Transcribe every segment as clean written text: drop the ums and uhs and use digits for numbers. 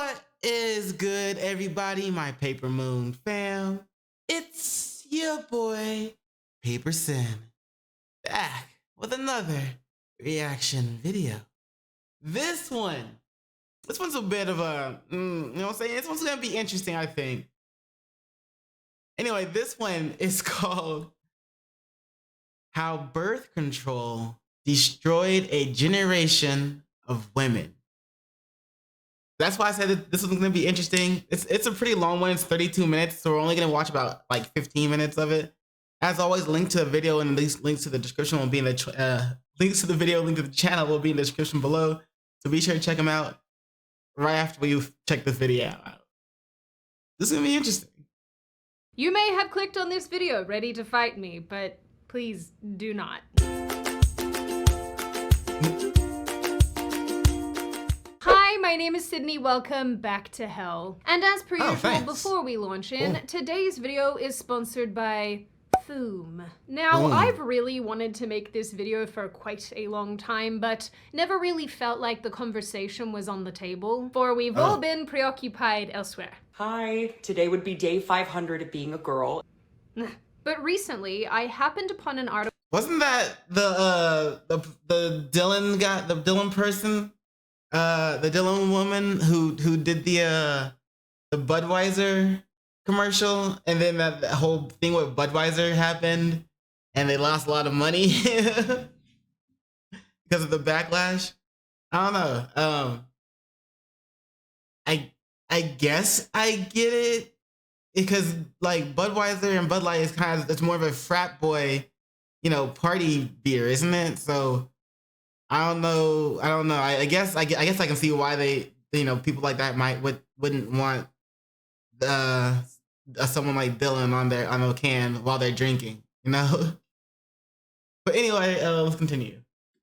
What is good, everybody? My Paper Moon fam. It's your boy, PaperSIn, back with another reaction video. This one's a bit of a, you know what I'm saying? This one's gonna be interesting, I think. Anyway, this one is called How Birth Control Destroyed a Generation of Women. That's why I said that this was gonna be interesting. It's a pretty long one. It's 32 minutes, so we're only gonna watch about like 15 minutes of it. As always, link to the video and links to the description will be in the links to the video, link to the channel will be in the description below. So be sure to check them out right after you check this video out. This is gonna be interesting. You may have clicked on this video ready to fight me, but please do not. Hi, my name is Sydney. Welcome back to hell. And as per usual, before we launch in, today's video is sponsored by Foom. Now, I've really wanted to make this video for quite a long time, but never really felt like the conversation was on the table, for we've all been preoccupied elsewhere. Hi, today would be day 500 of being a girl. But recently, I happened upon an article. Wasn't that the Dylan guy, the Dylan person, the Dylan woman who did the Budweiser commercial, and then that whole thing with Budweiser happened, and they lost a lot of money because of the backlash? I don't know. I guess I get it, because like Budweiser and Bud Light is it's more of a frat boy, you know, party beer, isn't it? So I don't know. I guess I can see why they, you know, people like that wouldn't want someone like Dylan on a can while they're drinking, you know. But anyway, let's continue.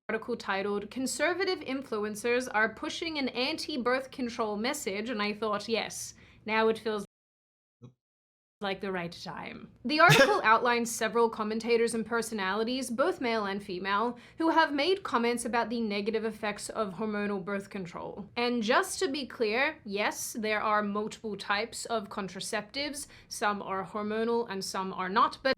Article titled "Conservative Influencers Are Pushing an Anti-Birth Control Message," and I thought, yes, now it feels like the right time. The article outlines several commentators and personalities, both male and female, who have made comments about the negative effects of hormonal birth control. And just to be clear, yes, there are multiple types of contraceptives. Some are hormonal and some are not, but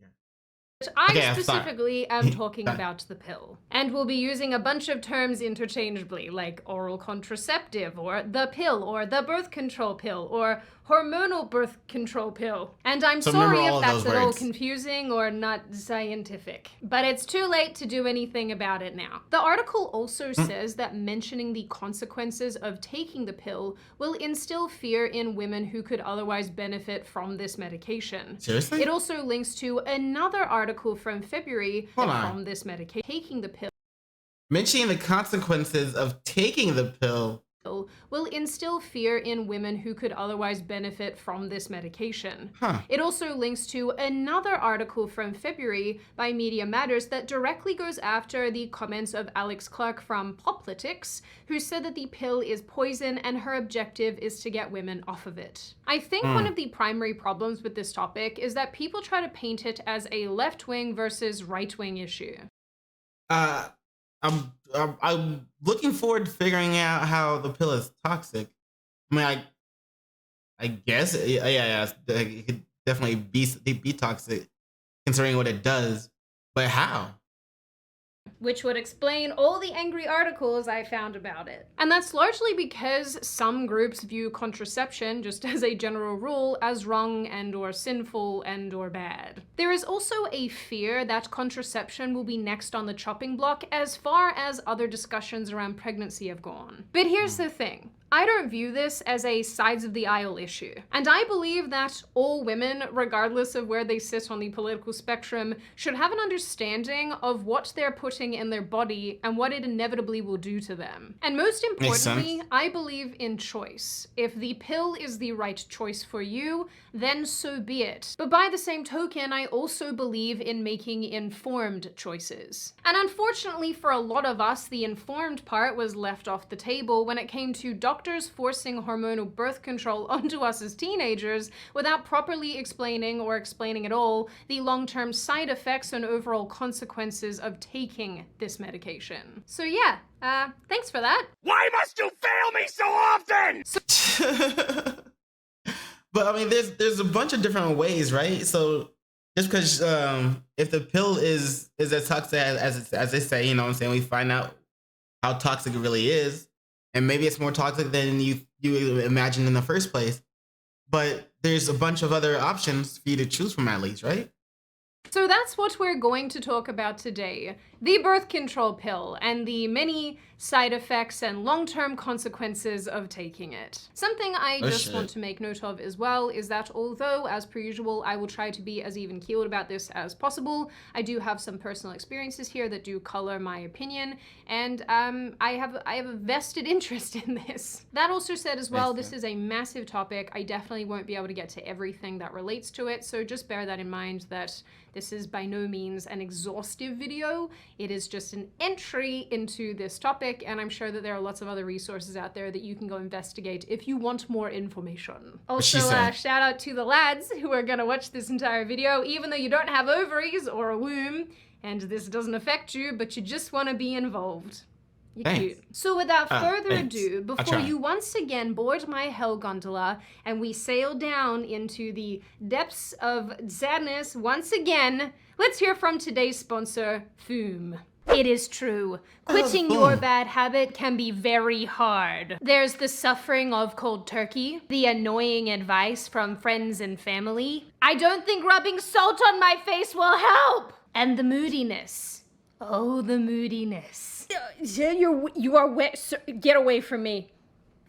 I specifically am talking about the pill. And we'll be using a bunch of terms interchangeably, like oral contraceptive, or the pill, or the birth control pill, or hormonal birth control pill. And I'm sorry if that's at all confusing or not scientific, but it's too late to do anything about it now. The article also says that mentioning the consequences of taking the pill will instill fear in women who could otherwise benefit from this medication. Seriously? It also links to another article from February from this medication. Taking the pill. Mentioning the consequences of taking the pill will instill fear in women who could otherwise benefit from this medication. It also links to another article from February by Media Matters that directly goes after the comments of Alex Clark from Poplitics, who said that the pill is poison and her objective is to get women off of it. I think one of the primary problems with this topic is that people try to paint it as a left-wing versus right-wing issue. I'm looking forward to figuring out how the pill is toxic. I mean, I guess, yeah, it could definitely be toxic considering what it does, but how? Which would explain all the angry articles I found about it. And that's largely because some groups view contraception, just as a general rule, as wrong and or sinful and or bad. There is also a fear that contraception will be next on the chopping block as far as other discussions around pregnancy have gone. But here's the thing. I don't view this as a sides of the aisle issue. And I believe that all women, regardless of where they sit on the political spectrum, should have an understanding of what they're putting in their body and what it inevitably will do to them. And most importantly, I believe in choice. If the pill is the right choice for you, then so be it. But by the same token, I also believe in making informed choices. And unfortunately for a lot of us, the informed part was left off the table when it came to doctors forcing hormonal birth control onto us as teenagers without properly explaining or explaining at all the long-term side effects and overall consequences of taking this medication. So yeah, thanks for that. Why must you fail me so often? I mean, there's a bunch of different ways, right? So just because if the pill is as toxic as they say, you know what I'm saying, we find out how toxic it really is, and maybe it's more toxic than you imagined in the first place. But there's a bunch of other options for you to choose from, at least, right? So that's what we're going to talk about today. The birth control pill and the many side effects and long-term consequences of taking it. Something I just want to make note of as well is that although, as per usual, I will try to be as even-keeled about this as possible, I do have some personal experiences here that do color my opinion, and I have a vested interest in this. That also said as well, this is a massive topic. I definitely won't be able to get to everything that relates to it, so just bear that in mind that this is by no means an exhaustive video. It is just an entry into this topic, and I'm sure that there are lots of other resources out there that you can go investigate if you want more information. Also, shout out to the lads who are gonna watch this entire video, even though you don't have ovaries or a womb, and this doesn't affect you, but you just wanna be involved. You're cute. So without further ado, before you once again board my hell gondola and we sail down into the depths of sadness once again, let's hear from today's sponsor, Fume. It is true. Quitting your bad habit can be very hard. There's the suffering of cold turkey, the annoying advice from friends and family. I don't think rubbing salt on my face will help. And the moodiness. Oh, the moodiness. You are wet, sir. Get away from me.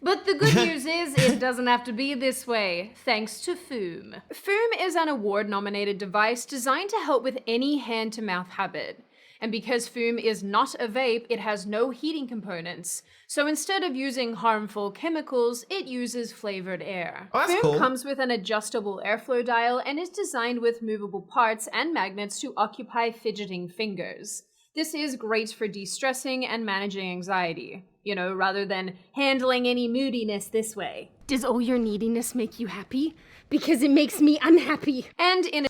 But the good news is it doesn't have to be this way, thanks to Fume. Fume is an award-nominated device designed to help with any hand-to-mouth habit. And because Fume is not a vape, it has no heating components. So instead of using harmful chemicals, it uses flavored air. Fume comes with an adjustable airflow dial and is designed with movable parts and magnets to occupy fidgeting fingers. This is great for de-stressing and managing anxiety, you know, rather than handling any moodiness this way. Does all your neediness make you happy? Because it makes me unhappy. And in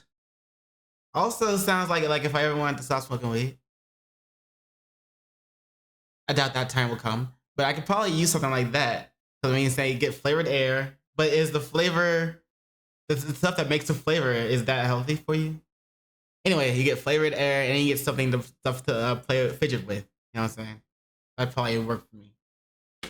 Also sounds like if I ever wanted to stop smoking weed. I doubt that time will come, but I could probably use something like that. So I mean, say get flavored air, but is the flavor, the stuff that makes the flavor, is that healthy for you? Anyway, you get flavored air and you get stuff to fidget with. You know what I'm saying? That'd probably work for me.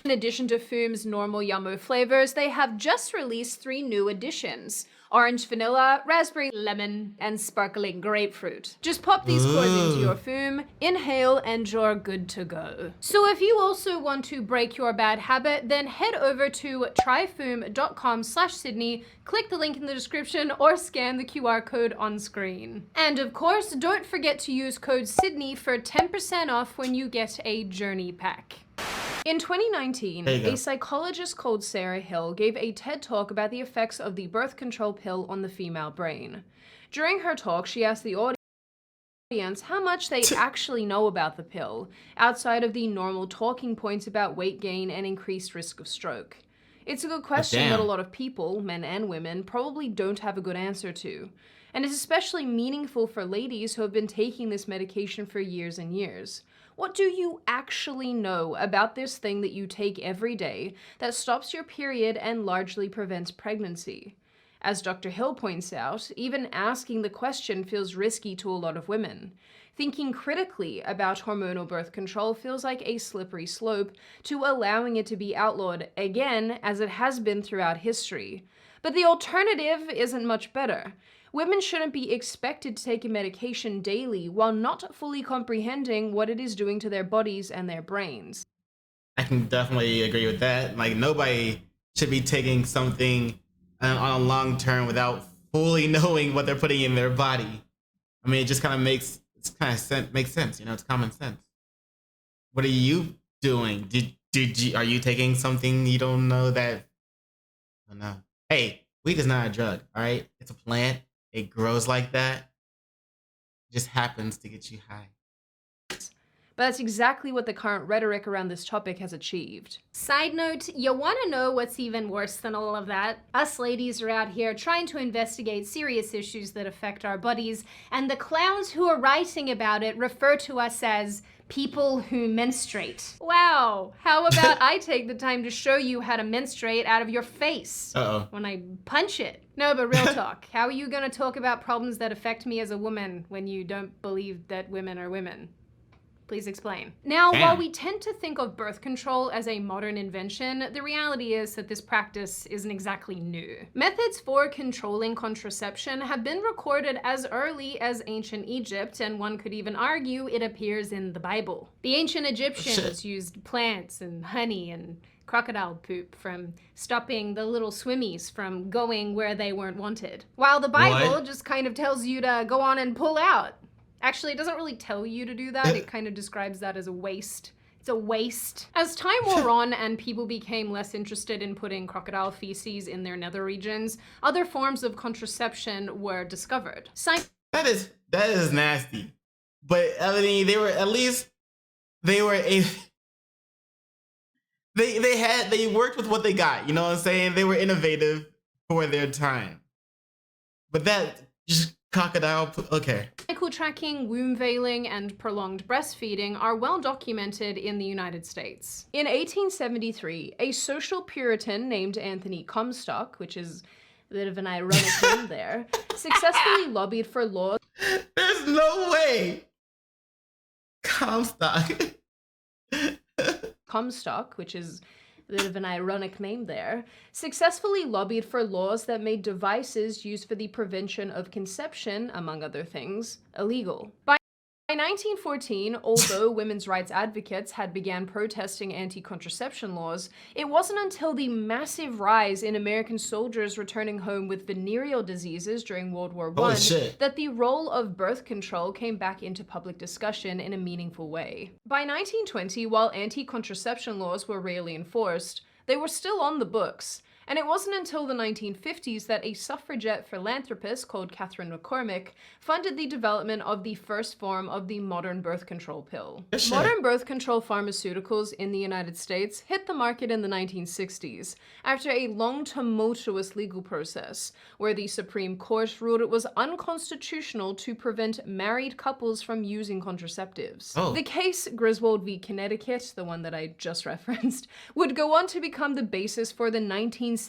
In addition to Fume's normal Yummo flavors, they have just released 3 new additions: orange vanilla, raspberry lemon, and sparkling grapefruit. Just pop these cores into your Fume, inhale, and you're good to go. So if you also want to break your bad habit, then head over to tryfume.com/Sydney, click the link in the description, or scan the QR code on screen. And of course, don't forget to use code Sydney for 10% off when you get a journey pack. In 2019, a psychologist called Sarah Hill gave a TED Talk about the effects of the birth control pill on the female brain. During her talk, she asked the audience how much they actually know about the pill, outside of the normal talking points about weight gain and increased risk of stroke. It's a good question that a lot of people, men and women, probably don't have a good answer to. And it's especially meaningful for ladies who have been taking this medication for years and years. What do you actually know about this thing that you take every day that stops your period and largely prevents pregnancy? As Dr. Hill points out, even asking the question feels risky to a lot of women. Thinking critically about hormonal birth control feels like a slippery slope to allowing it to be outlawed again, as it has been throughout history. But the alternative isn't much better. Women shouldn't be expected to take a medication daily while not fully comprehending what it is doing to their bodies and their brains. I can definitely agree with that. Like, nobody should be taking something on a long term without fully knowing what they're putting in their body. I mean, it just kind of makes sense. You know, it's common sense. What are you doing? Are you taking something you don't know that? I don't know. Hey, weed is not a drug. All right, it's a plant. It grows like that. It just happens to get you high. but that's exactly what the current rhetoric around this topic has achieved. Side note, you wanna know what's even worse than all of that? Us ladies are out here trying to investigate serious issues that affect our bodies, and the clowns who are writing about it refer to us as people who menstruate. Wow, how about I take the time to show you how to menstruate out of your face when I punch it? No, but real talk, how are you gonna talk about problems that affect me as a woman when you don't believe that women are women? Please explain. Now, while we tend to think of birth control as a modern invention, the reality is that this practice isn't exactly new. Methods for controlling contraception have been recorded as early as ancient Egypt, and one could even argue it appears in the Bible. The ancient Egyptians used plants and honey and crocodile poop from stopping the little swimmies from going where they weren't wanted. While the Bible just kind of tells you to go on and pull out. Actually, it doesn't really tell you to do that. It kind of describes that as a waste. It's a waste. As time wore on and people became less interested in putting crocodile feces in their nether regions, other forms of contraception were discovered. That is nasty. But I mean, they worked with what they got. You know what I'm saying? They were innovative for their time. But that just crocodile, okay. Cycle tracking, womb veiling, and prolonged breastfeeding are well documented in the United States. In 1873, a social Puritan named Anthony Comstock, which is a bit of an ironic name there, successfully lobbied for laws. There's no way. Comstock, which is a bit of an ironic name there, successfully lobbied for laws that made devices used for the prevention of conception, among other things, illegal. By 1914, although women's rights advocates had began protesting anti-contraception laws, it wasn't until the massive rise in American soldiers returning home with venereal diseases during World War I that the role of birth control came back into public discussion in a meaningful way. By 1920, while anti-contraception laws were rarely enforced, they were still on the books. And it wasn't until the 1950s that a suffragette philanthropist called Catherine McCormick funded the development of the first form of the modern birth control pill. Modern birth control pharmaceuticals in the United States hit the market in the 1960s after a long, tumultuous legal process where the Supreme Court ruled it was unconstitutional to prevent married couples from using contraceptives. The case, Griswold v. Connecticut, the one that I just referenced, would go on to become the basis for the 1972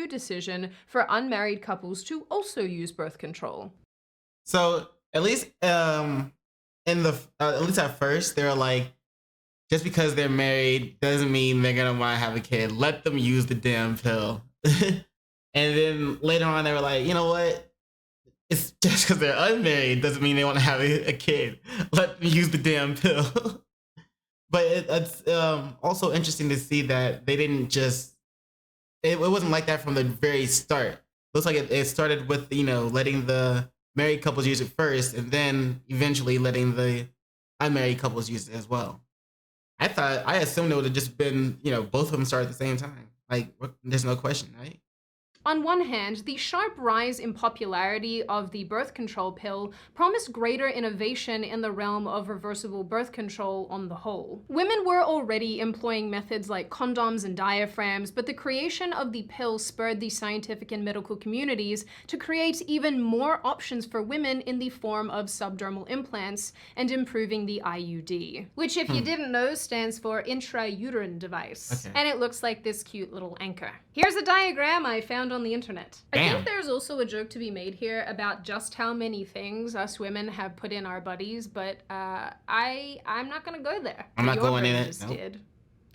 decision for unmarried couples to also use birth control. So at least at least at first, they were like, just because they're married doesn't mean they're gonna want to have a kid. Let them use the damn pill. And then later on, they were like, you know what? It's just because they're unmarried doesn't mean they want to have a kid. Let them use the damn pill. But it's also interesting to see that they didn't just. It wasn't like that from the very start. Looks like it started with, letting the married couples use it first, and then eventually letting the unmarried couples use it as well. I assumed it would have just been, both of them start at the same time. Like, there's no question, right? On one hand, the sharp rise in popularity of the birth control pill promised greater innovation in the realm of reversible birth control on the whole. Women were already employing methods like condoms and diaphragms, but the creation of the pill spurred the scientific and medical communities to create even more options for women in the form of subdermal implants and improving the IUD, which, if you didn't know, stands for intrauterine device. Okay. And it looks like this cute little anchor. Here's a diagram I found on the internet. I think there's also a joke to be made here about just how many things us women have put in our bodies, but I'm not gonna go there. I'm not going in it. Nope.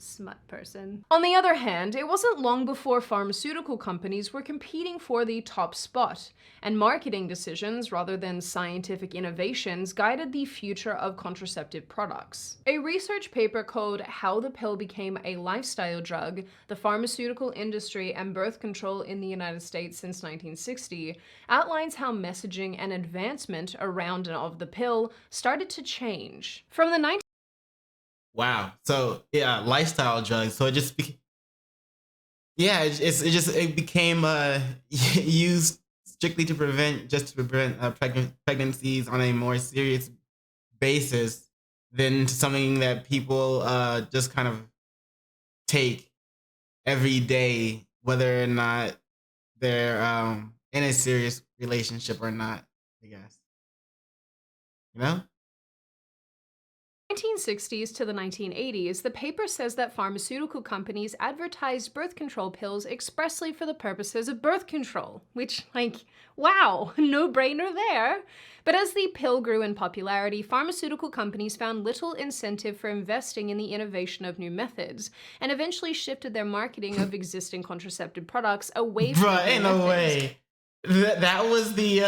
Smut person. On the other hand, it wasn't long before pharmaceutical companies were competing for the top spot, and marketing decisions rather than scientific innovations guided the future of contraceptive products. A research paper called How the Pill Became a Lifestyle Drug, the Pharmaceutical Industry and Birth Control in the United States since 1960, outlines how messaging and advancement around and of the pill started to change. From the Wow. So yeah, lifestyle drugs. So it just it became used strictly to prevent pregnancies on a more serious basis than something that people just kind of take every day, whether or not they're in a serious relationship or not, I guess. You know? 1960s to the 1980s, the paper says that pharmaceutical companies advertised birth control pills expressly for the purposes of birth control, which, like, wow, no-brainer there. But as the pill grew in popularity, pharmaceutical companies found little incentive for investing in the innovation of new methods, and eventually shifted their marketing of existing contraceptive products away from Bruh, new ain't no methods. way. That was the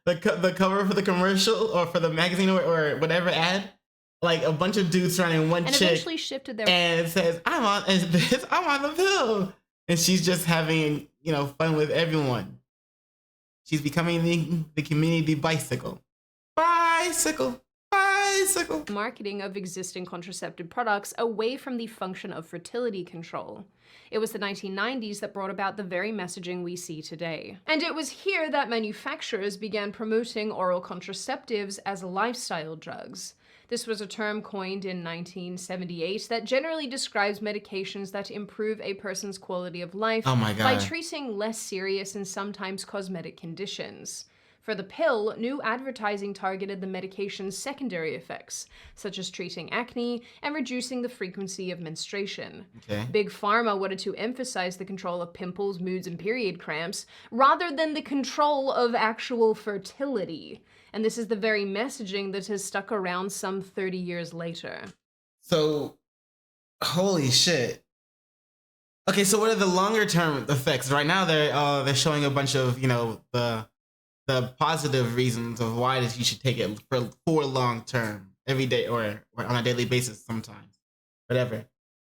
the cover for the commercial or for the magazine or whatever ad. Like a bunch of dudes surrounding one And chick, eventually shifted their and it says, I'm on the pill. And she's just having, fun with everyone. She's becoming the community bicycle. Bicycle. marketing of existing contraceptive products away from the function of fertility control. It was the 1990s that brought about the very messaging we see today. And it was here that manufacturers began promoting oral contraceptives as lifestyle drugs. This was a term coined in 1978 that generally describes medications that improve a person's quality of life by treating less serious and sometimes cosmetic conditions. For the pill, new advertising targeted the medication's secondary effects, such as treating acne and reducing the frequency of menstruation. Big Pharma wanted to emphasize the control of pimples, moods, and period cramps, rather than the control of actual fertility. And this is the very messaging that has stuck around some 30 years later. So, holy shit. Okay, so what are the longer term effects? Right now they're showing a bunch of, the positive reasons of why you should take it for long term, every day or on a daily basis sometimes, whatever.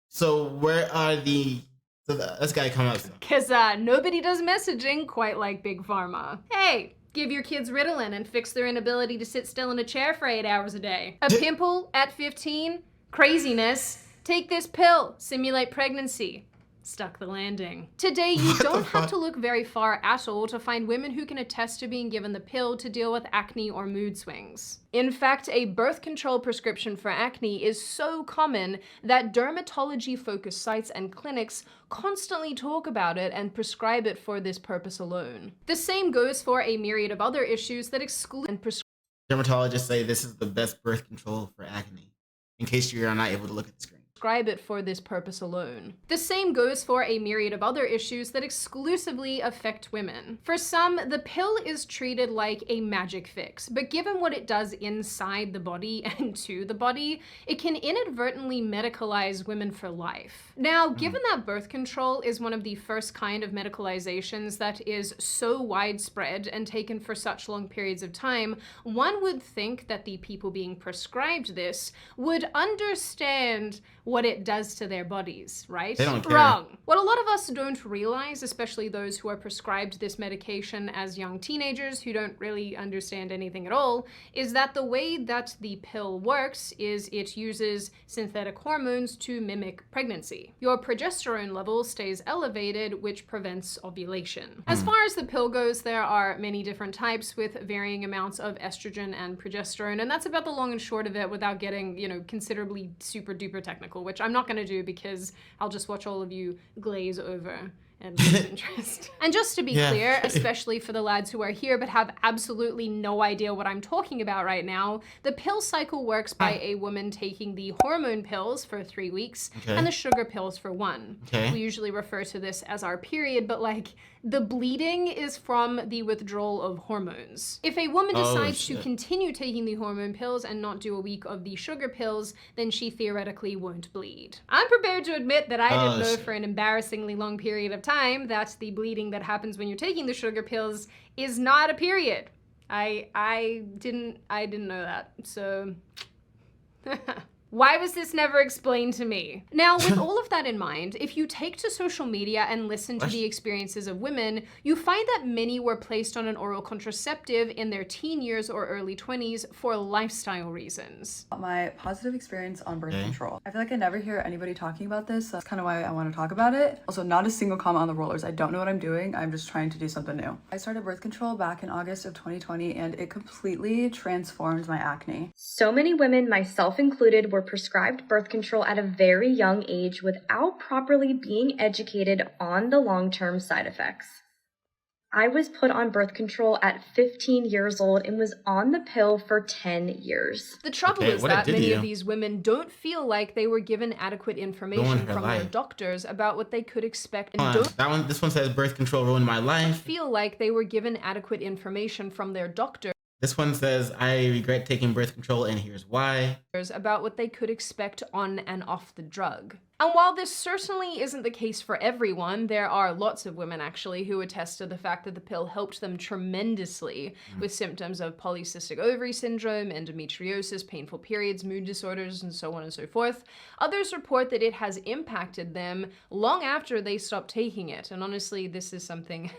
So where are this guy come up? Because nobody does messaging quite like Big Pharma. Hey, give your kids Ritalin and fix their inability to sit still in a chair for 8 hours a day. A pimple at 15? Craziness. Take this pill. Simulate pregnancy. Stuck the landing. Today, you don't have to look very far at all to find women who can attest to being given the pill to deal with acne or mood swings. In fact, a birth control prescription for acne is so common that dermatology-focused sites and clinics constantly talk about it and prescribe it for this purpose alone. The same goes for a myriad of other issues that exclude and prescribe. Dermatologists say this is the best birth control for acne, in case you're not able to look at the screen. Prescribe it for this purpose alone. The same goes for a myriad of other issues that exclusively affect women. For some, the pill is treated like a magic fix, but given what it does inside the body and to the body, it can inadvertently medicalize women for life. Now, given that birth control is one of the first kind of medicalizations that is so widespread and taken for such long periods of time, one would think that the people being prescribed this would understand what it does to their bodies, right? They don't care. Wrong. What a lot of us don't realize, especially those who are prescribed this medication as young teenagers who don't really understand anything at all, is that the way that the pill works is it uses synthetic hormones to mimic pregnancy. Your progesterone level stays elevated, which prevents ovulation. As far as the pill goes, there are many different types with varying amounts of estrogen and progesterone, and that's about the long and short of it without getting, considerably super duper technical, which I'm not gonna do because I'll just watch all of you glaze over and lose interest. And just to be clear, especially for the lads who are here but have absolutely no idea what I'm talking about right now, the pill cycle works by a woman taking the hormone pills for 3 weeks and the sugar pills for 1. We usually refer to this as our period, but the bleeding is from the withdrawal of hormones. If a woman decides to continue taking the hormone pills and not do a week of the sugar pills, then she theoretically won't bleed. I'm prepared to admit that I didn't know for an embarrassingly long period of time that the bleeding that happens when you're taking the sugar pills is not a period. I didn't know that, so Why was this never explained to me? Now, with all of that in mind, if you take to social media and listen to the experiences of women, you find that many were placed on an oral contraceptive in their teen years or early 20s for lifestyle reasons. My positive experience on birth control. I feel like I never hear anybody talking about this, so that's kind of why I want to talk about it. Also, not a single comment on the rollers. I don't know what I'm doing. I'm just trying to do something new. I started birth control back in August of 2020, and it completely transformed my acne. So many women, myself included, were prescribed birth control at a very young age without properly being educated on the long-term side effects. I was put on birth control at 15 years old and was on the pill for 10 years. The trouble is that many of these women don't feel like they were given adequate information from their doctors about what they could expect, and this one says birth control ruined my life. Feel like they were given adequate information from their doctor. This one says, I regret taking birth control and here's why. About what they could expect on and off the drug. And while this certainly isn't the case for everyone, there are lots of women actually who attest to the fact that the pill helped them tremendously with symptoms of polycystic ovary syndrome, endometriosis, painful periods, mood disorders, and so on and so forth. Others report that it has impacted them long after they stopped taking it. And honestly, this is something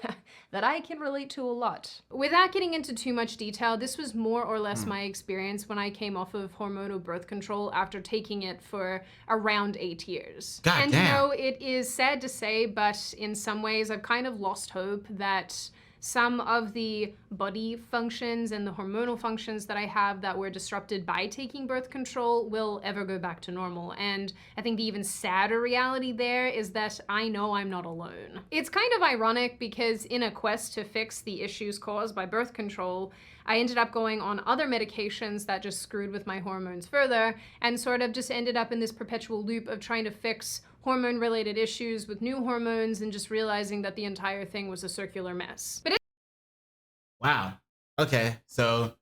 that I can relate to a lot. Without getting into too much detail, this was more or less my experience when I came off of hormonal birth control after taking it for around 8 years. And you know, it is sad to say, but in some ways I've kind of lost hope that some of the body functions and the hormonal functions that I have that were disrupted by taking birth control will ever go back to normal. And I think the even sadder reality there is that I know I'm not alone. It's kind of ironic because in a quest to fix the issues caused by birth control, I ended up going on other medications that just screwed with my hormones further and sort of just ended up in this perpetual loop of trying to fix hormone-related issues with new hormones and just realizing that the entire thing was a circular mess. But wow. Okay, so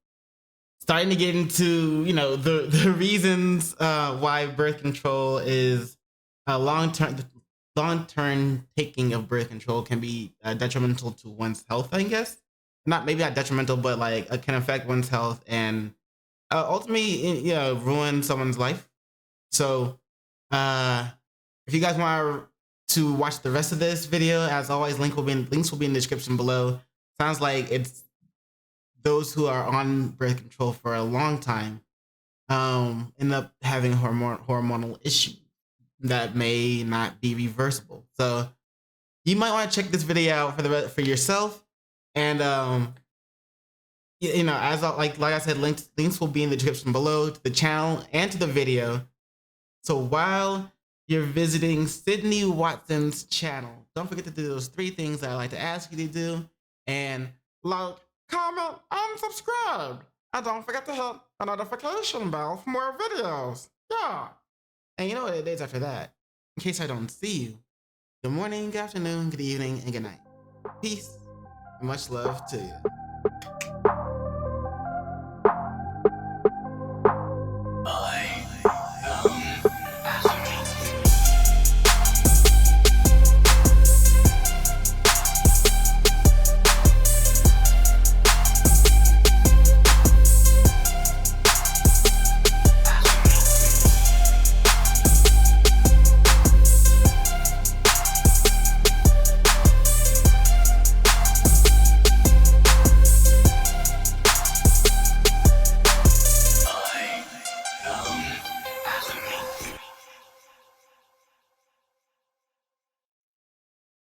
starting to get into, you know, the reasons why birth control is a long-term taking of birth control can be detrimental to one's health, I guess. Maybe not detrimental, but like it can affect one's health and ultimately, you know, ruin someone's life. So if you guys want to watch the rest of this video, as always, links will be in the description below. Sounds like it's those who are on birth control for a long time end up having hormonal issues that may not be reversible. So you might want to check this video out for yourself. And you know, as like I said, links will be in the description below to the channel and to the video. So while you're visiting Sydney Watson's channel, don't forget to do those 3 things that I like to ask you to do, and like, comment, and subscribe. And don't forget to hit the notification bell for more videos. Yeah. And you know what it is after that. In case I don't see you, good morning, good afternoon, good evening, and good night. Peace. Much love to you.